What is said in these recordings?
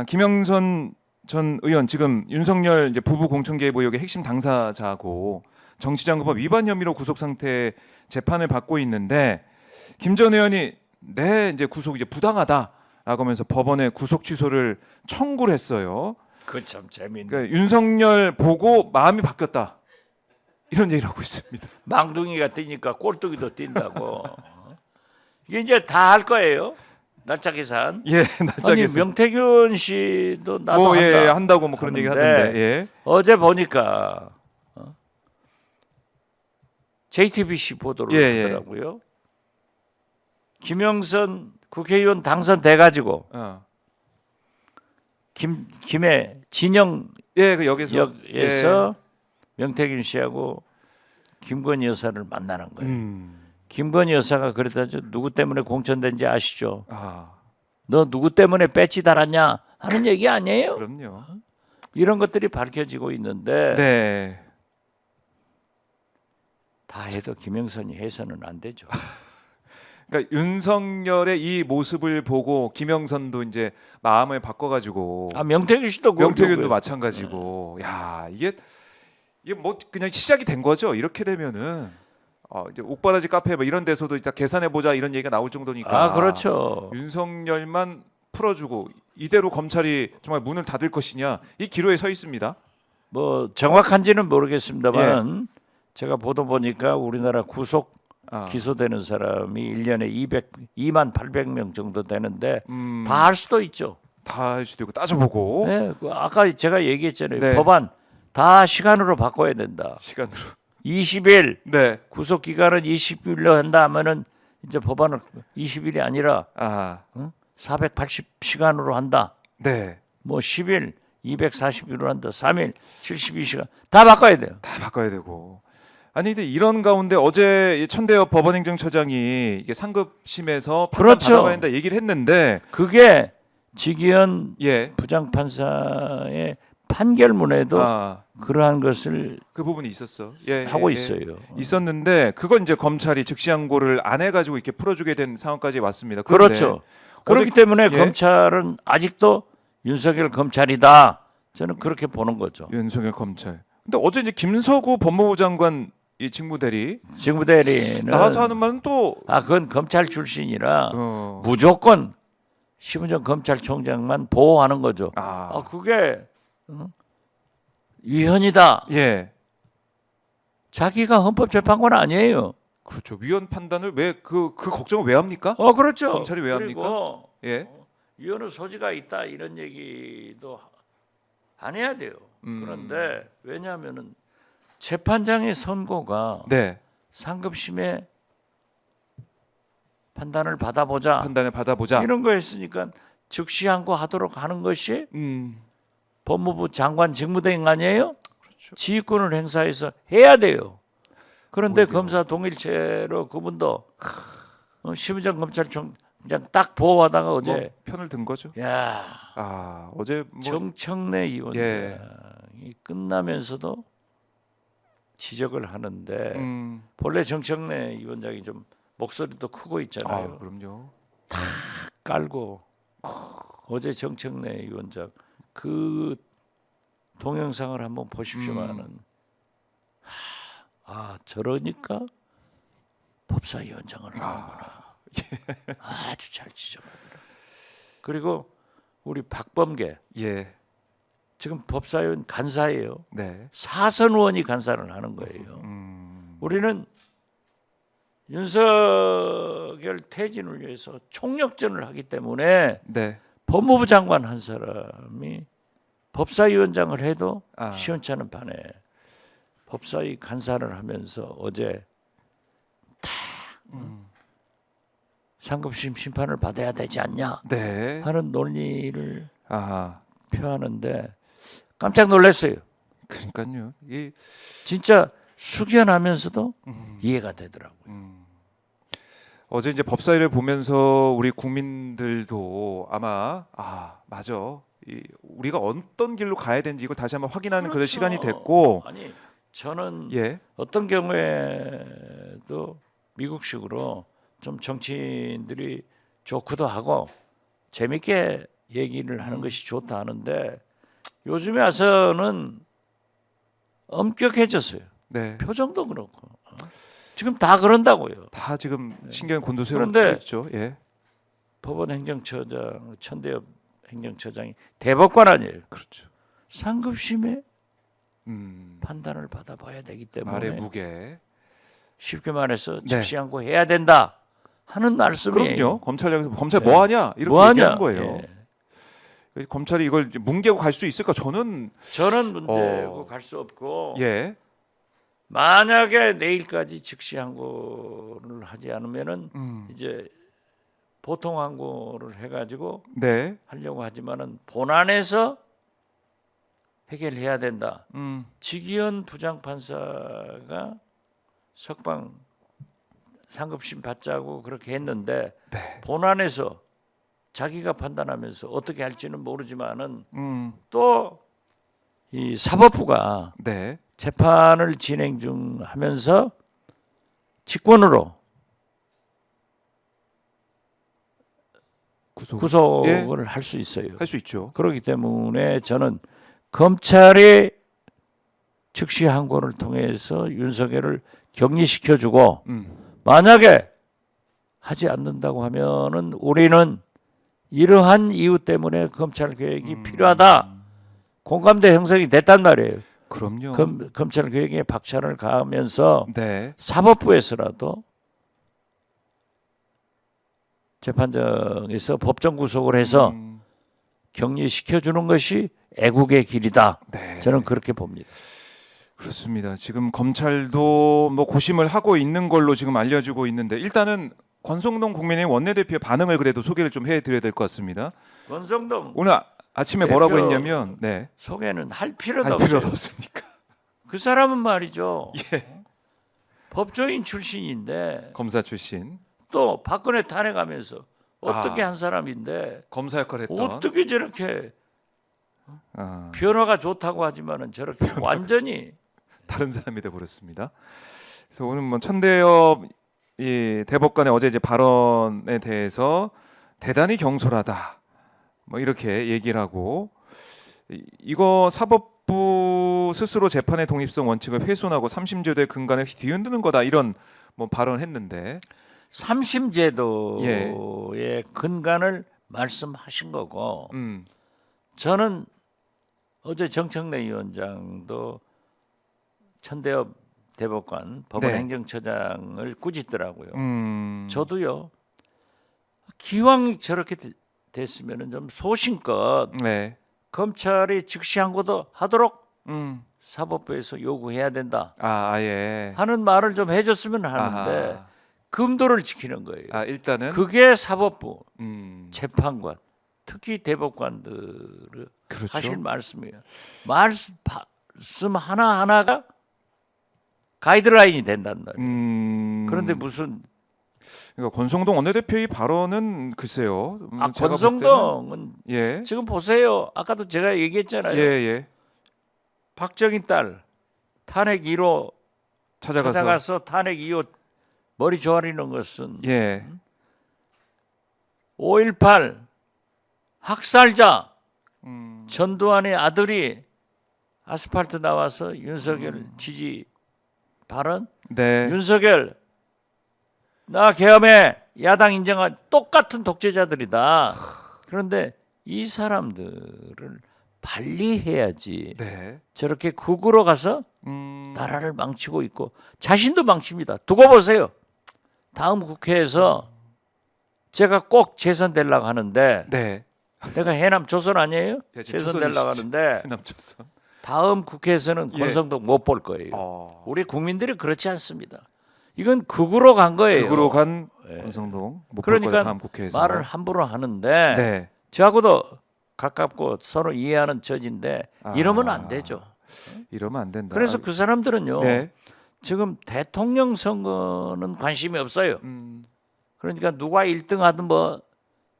김영선 전 의원 지금 윤석열 이제 부부 공천개입 의혹의 핵심 당사자고 정치자금법 위반 혐의로 구속 상태 재판을 받고 있는데 김 전 의원이 이제 구속 이제 부당하다라고 하면서 법원에 구속 취소를 청구를 했어요. 그 참 재밌네. 그러니까 윤석열 보고 마음이 바뀌었다 이런 얘기를 하고 있습니다. 망둥이가 뛰니까 꼴뚜기도 뛴다고. 이게 이제 다 할 거예요. 날짜 계산. 예, 날짜 아니 계산. 명태균 씨도 나도 뭐, 한다. 예, 한다고 뭐 그런 얘기 하던데. 예. 어제 보니까 JTBC 보도를 예. 하더라고요. 김영선 국회의원 당선돼 가지고 김해 진영 예, 그 역에서 역에서 명태균 씨하고 김건희 여사를 만나는 거예요. 김건희 여사가 그랬다죠. 누구 때문에 공천된지 아시죠? 너 누구 때문에 배지 달았냐 하는 얘기 아니에요? 그럼요. 이런 것들이 밝혀지고 있는데 네. 다 해도 김영선이 해서는 안 되죠. 그러니까 윤석열의 이 모습을 보고 김영선도 이제 마음을 바꿔가지고 명태균 씨도 명태균도 마찬가지고, 야 이게 뭐 그냥 시작이 된 거죠. 이렇게 되면은 이제 옥바라지 카페 뭐 이런 데서도 일단 계산해 보자 이런 얘기가 나올 정도니까. 그렇죠. 윤석열만 풀어주고 이대로 검찰이 정말 문을 닫을 것이냐 이 기로에 서 있습니다. 뭐 정확한지는 모르겠습니다만 제가 보도 보니까 우리나라 구속 기소되는 사람이 1년에 2만 800명 정도 되는데 다 할 수도 있죠. 다 할 수도 있고 따져보고. 네, 아까 제가 얘기했잖아요. 네. 법안 다 시간으로 바꿔야 된다. 시간으로. 20일 네. 구속 기간은 20일로 한다 하면은 이제 법안을 20일이 아니라 480시간으로 한다. 네. 뭐 10일 240일로 한다. 3일 72시간 다 바꿔야 돼요. 다 바꿔야 되고. 아니 근데 이런 가운데 어제 천대엽 법원행정처장이 이게 상급심에서 판단 그렇죠. 받아봐야 한다 얘기를 했는데 그게 지기현 예. 부장판사의 판결문에도 그러한 것을 그 부분이 있었어. 예, 하고 예, 있어요. 있었는데 그건 이제 검찰이 즉시 항고를 안 해가지고 이렇게 풀어주게 된 상황까지 왔습니다. 그런데 그렇죠. 그렇기 때문에 검찰은 아직도 윤석열 검찰이다. 저는 그렇게 보는 거죠. 윤석열 검찰. 근데 어제 이제 김서구 법무부 장관 이 직무대리 직무대리는 나와서 하는 말은 또 그건 검찰 출신이라 무조건 심우정 검찰총장만 보호하는 거죠. 그게 위헌이다. 예. 자기가 헌법재판관 아니에요. 그렇죠. 위헌 판단을 왜 그 걱정을 왜 합니까? 그렇죠. 검찰이 왜 합니까? 예. 위헌의 소지가 있다 이런 얘기도 안 해야 돼요. 그런데 왜냐하면은 재판장의 선고가 상급심의 판단을 받아보자. 이런 거 했으니까 즉시 항고하도록 하는 것이 법무부 장관 직무대행 아니에요? 그렇죠. 지휘권을 행사해서 해야 돼요. 그런데 검사 동일체로 그분도 심우정 검찰총장 딱 보호하다가 어제 편을 든 거죠. 야, 어제 정청래 위원장이 끝나면서도 지적을 하는데 본래 정청래 위원장이 좀 목소리도 크고 있잖아요. 그럼요. 탁 깔고 어제 정청래 위원장 그 동영상을 한번 보십시오만은 저러니까 법사위원장을 하는구나. 아주 잘 지적하더라. 그리고 우리 박범계 지금 법사위원 간사예요. 사선 의원이 간사를 하는 거예요. 우리는 윤석열 퇴진을 위해서 총력전을 하기 때문에 법무부 장관 한 사람이 법사위원장을 해도 시원찮은 판에 법사위 간사를 하면서 어제 상급심 심판을 받아야 되지 않냐 하는 논리를 표하는데 깜짝 놀랐어요. 그러니까요. 진짜 숙연하면서도 이해가 되더라고요. 어제 이제 법사위를 보면서 우리 국민들도 아마 맞아. 우리가 어떤 길로 가야 되는지 이걸 다시 한번 확인하는 그런 시간이 됐고. 아니 저는 어떤 경우에도 미국식으로 좀 정치인들이 좋기도 하고 재밌게 얘기를 하는 것이 좋다 하는데 요즘에 와서는 엄격해졌어요. 네. 표정도 그렇고 지금 다 그런다고요. 다 지금 신경 곤두세우고 그런데 있죠. 예. 법원 행정처장 천대엽 행정처장이 대법관 아니에요. 그렇죠. 상급심의 판단을 받아봐야 되기 때문에 말의 무게. 쉽게 말해서 네. 즉시항고 해야 된다 하는 말씀이에요. 그럼요. 검찰력에서 검찰 네. 뭐 하냐 이렇게 뭐 하냐? 얘기하는 거예요. 검찰이 이걸 이제 뭉개고 갈 수 있을까? 저는 문제고 갈 수 없고 예. 만약에 내일까지 즉시 항고를 하지 않으면은 이제 보통 항고를 해가지고 네. 하려고 하지만은 본안에서 해결해야 된다. 지기현 부장판사가 석방 상급심 받자고 그렇게 했는데 네. 본안에서 자기가 판단하면서 어떻게 할지는 모르지만은 또 이 사법부가 네. 재판을 진행 중 하면서 직권으로 구속을 할 수 있어요. 할 수 있죠. 그렇기 때문에 저는 검찰이 즉시 항고를 통해서 윤석열을 격리시켜주고 만약에 하지 않는다고 하면은 우리는 이러한 이유 때문에 검찰 개혁이 필요하다. 공감대 형성이 됐단 말이에요. 그럼요. 검찰 개혁에 박차를 가하면서 네. 사법부에서라도 재판정에서 법정 구속을 해서 격리시켜주는 것이 애국의 길이다. 네. 저는 그렇게 봅니다. 그렇습니다. 지금 검찰도 뭐 고심을 하고 있는 걸로 지금 알려지고 있는데 일단은 권성동 국민의힘 원내대표의 반응을 그래도 소개를 좀 해드려야 될 것 같습니다. 권성동 오늘 아침에 뭐라고 했냐면 네. 소개는 할 필요도 할 없어요. 필요도 없습니까? 그 사람은 말이죠. 예. 법조인 출신인데 검사 출신. 또 박근혜 탄핵하면서 어떻게 한 사람인데 검사 역할을 했던. 어떻게 저렇게 변화가 좋다고 하지만은 저렇게 완전히 다른 사람이 돼 버렸습니다. 그래서 오늘 뭐 천대엽 이 대법관의 어제 이제 발언에 대해서 대단히 경솔하다. 뭐 이렇게 얘기를 하고 이거 사법부 스스로 재판의 독립성 원칙을 훼손하고 삼심제도의 근간을 뒤흔드는 거다 이런 뭐 발언했는데 삼심제도의 근간을 말씀하신 거고 저는 어제 정청래 위원장도 천대엽 대법관 법원 네. 행정처장을 꾸짖더라고요. 저도요. 기왕 저렇게 됐으면은 좀 소신껏 네. 검찰이 즉시 항고도 하도록 사법부에서 요구해야 된다 예. 하는 말을 좀 해줬으면 하는데 금도를 지키는 거예요. 일단은 그게 사법부, 재판관, 특히 대법관들을 그렇죠. 하실 말씀이에요. 말씀 하나 하나가 가이드라인이 된단 말이에요. 그런데 무슨 그러니까 권성동 원내대표의 발언은 글쎄요. 제가 볼 권성동은 예. 지금 보세요. 아까도 제가 얘기했잖아요. 예. 박정희 딸 탄핵 1호 찾아가서 탄핵 2호 머리 조아리는 것은 예. 5.18 학살자 전두환의 아들이 아스팔트 나와서 윤석열 지지 발언 네. 윤석열 나 계엄해 야당 인정한 똑같은 독재자들이다. 그런데 이 사람들을 관리해야지. 네. 저렇게 국으로 가서 나라를 망치고 있고 자신도 망칩니다. 두고 보세요. 다음 국회에서 제가 꼭 재선되려고 하는데 네. 내가 해남 조선 아니에요? 예, 지금 재선되려고 하는데 남조선. 다음 국회에서는 예. 권성동 못 볼 거예요. 우리 국민들이 그렇지 않습니다. 이건 극으로 간 거예요. 극으로 간 권성동. 그러니까 다음 국회에서 말을 함부로 하는데 네. 저하고도 가깝고 서로 이해하는 처지인데 이러면 안 되죠. 이러면 안 된다. 그래서 그 사람들은요. 네. 지금 대통령 선거는 관심이 없어요. 그러니까 누가 1등 하든 뭐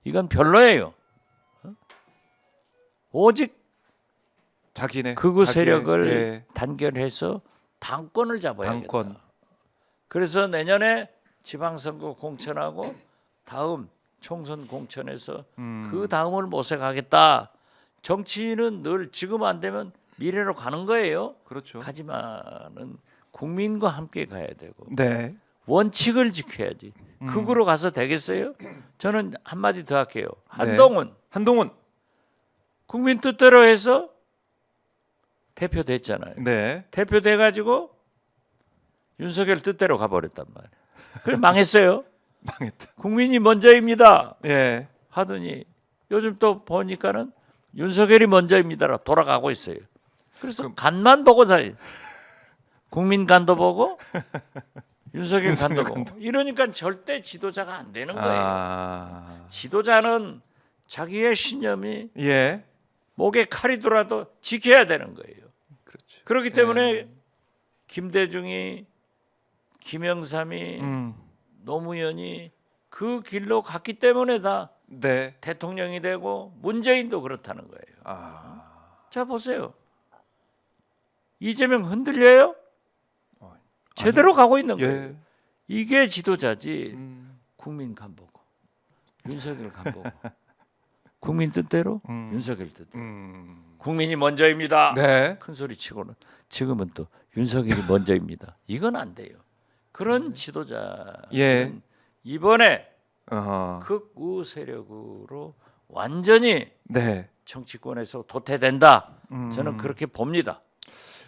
이건 별로예요. 오직 자기네 극우 자기의, 세력을 예. 단결해서 당권을 잡아야겠다. 당권. 그래서 내년에 지방선거 공천하고 다음 총선 공천에서 그 다음을 모색하겠다. 정치는 늘 지금 안 되면 미래로 가는 거예요. 그렇죠. 하지만은 국민과 함께 가야 되고 네. 원칙을 지켜야지. 극으로 가서 되겠어요? 저는 한마디 더 할게요. 네. 한동훈. 국민 뜻대로 해서 대표 됐잖아요. 네. 대표 돼가지고 윤석열 뜻대로 가버렸단 말이에요. 그래 망했어요. 망했다. 국민이 먼저입니다. 예. 하더니 요즘 또 보니까는 윤석열이 먼저입니다라 돌아가고 있어요. 그래서 간만 보고 사요. 국민 간도 보고 윤석열 간도 보고. 이러니까 절대 지도자가 안 되는 거예요. 지도자는 자기의 신념이 예. 목에 칼이더라도 지켜야 되는 거예요. 그렇죠. 그렇기 때문에 김대중이, 김영삼이, 노무현이 그 길로 갔기 때문에 다 네. 대통령이 되고 문재인도 그렇다는 거예요. 자 보세요. 이재명 흔들려요? 제대로 가고 있는 거예요. 예. 이게 지도자지. 국민 간 보고 윤석열 간 보고 국민 뜻대로 윤석열 뜻대로 국민이 먼저입니다. 네. 큰 소리 치고는 지금은 또 윤석열이 먼저입니다. 이건 안 돼요. 그런 지도자는 예. 이번에 어허. 극우 세력으로 완전히 네. 정치권에서 도태된다. 저는 그렇게 봅니다.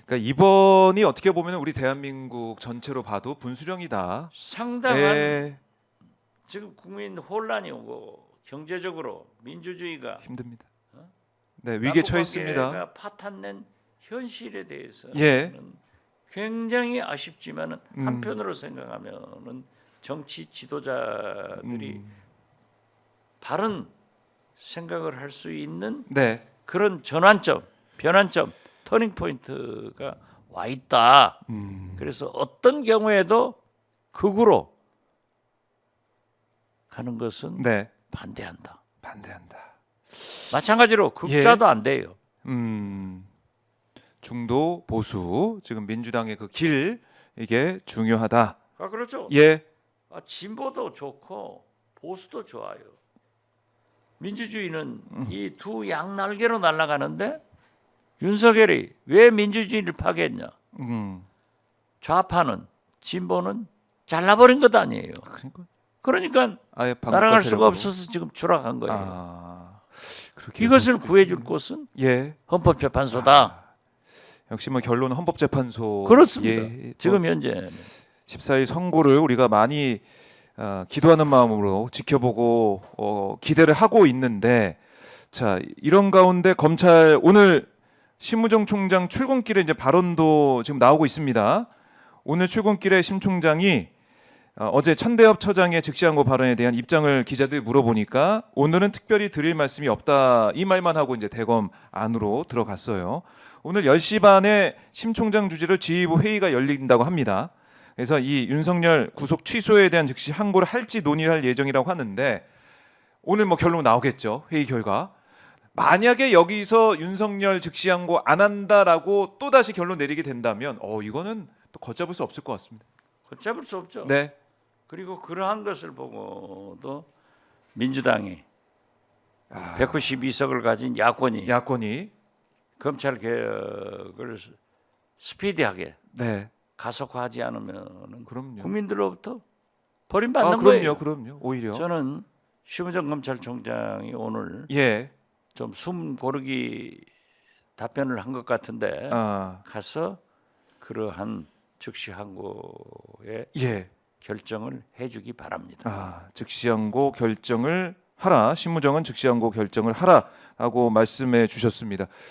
그러니까 이번이 어떻게 보면 우리 대한민국 전체로 봐도 분수령이다. 상당한 예. 지금 국민 혼란이 오고 경제적으로 민주주의가 힘듭니다. 네, 위기에 처했습니다. 남북관계가 파탄낸 현실에 대해서는 예. 굉장히 아쉽지만은 한편으로 생각하면은 정치 지도자들이 바른 생각을 할 수 있는 네. 그런 전환점, 변환점, 터닝 포인트가 와 있다. 그래서 어떤 경우에도 극으로 가는 것은 네. 반대한다. 반대한다. 마찬가지로 극자도 안 돼요. 중도 보수 지금 민주당의 그 길 이게 중요하다. 아 그렇죠. 예. 진보도 좋고 보수도 좋아요. 민주주의는 이 두 양날개로 날아가는데 윤석열이 왜 민주주의를 파괴했냐? 좌파는 진보는 잘라버린 것 아니에요. 그러니까 아예 날아갈 수가 없어서 지금 추락한 거예요. 이것을 구해줄 곳은 예. 헌법재판소다. 역시 뭐 결론은 헌법재판소. 그렇습니다. 예. 지금 현재 14일 선고를 우리가 많이 기도하는 마음으로 지켜보고 기대를 하고 있는데, 자 이런 가운데 검찰 오늘 심우정 총장 출근길에 이제 발언도 지금 나오고 있습니다. 오늘 출근길에 심 총장이 어제 천대엽 처장의 즉시항고 발언에 대한 입장을 기자들이 물어보니까 오늘은 특별히 드릴 말씀이 없다 이 말만 하고 이제 대검 안으로 들어갔어요. 오늘 10시 반에 심 총장 주재로 지휘부 회의가 열린다고 합니다. 그래서 이 윤석열 구속 취소에 대한 즉시 항고를 할지 논의를 할 예정이라고 하는데 오늘 뭐 결론 나오겠죠. 회의 결과. 만약에 여기서 윤석열 즉시 항고 안 한다라고 또 다시 결론 내리게 된다면 이거는 또 걷잡을 수 없을 것 같습니다. 걷잡을 수 없죠. 네. 그리고 그러한 것을 보고도 민주당이 192석을 가진 야권이 검찰 개혁을 스피디하게 네. 가속화하지 않으면 그럼요. 국민들로부터 버림받는 거예요. 그럼요. 오히려 저는 심우정 검찰총장이 오늘 예. 좀 숨 고르기 답변을 한 것 같은데 가서 그러한 즉시 항고의 예. 결정을 해주기 바랍니다. 즉시 항고 결정을 하라. 심우정은 즉시 항고 결정을 하라라고 말씀해 주셨습니다.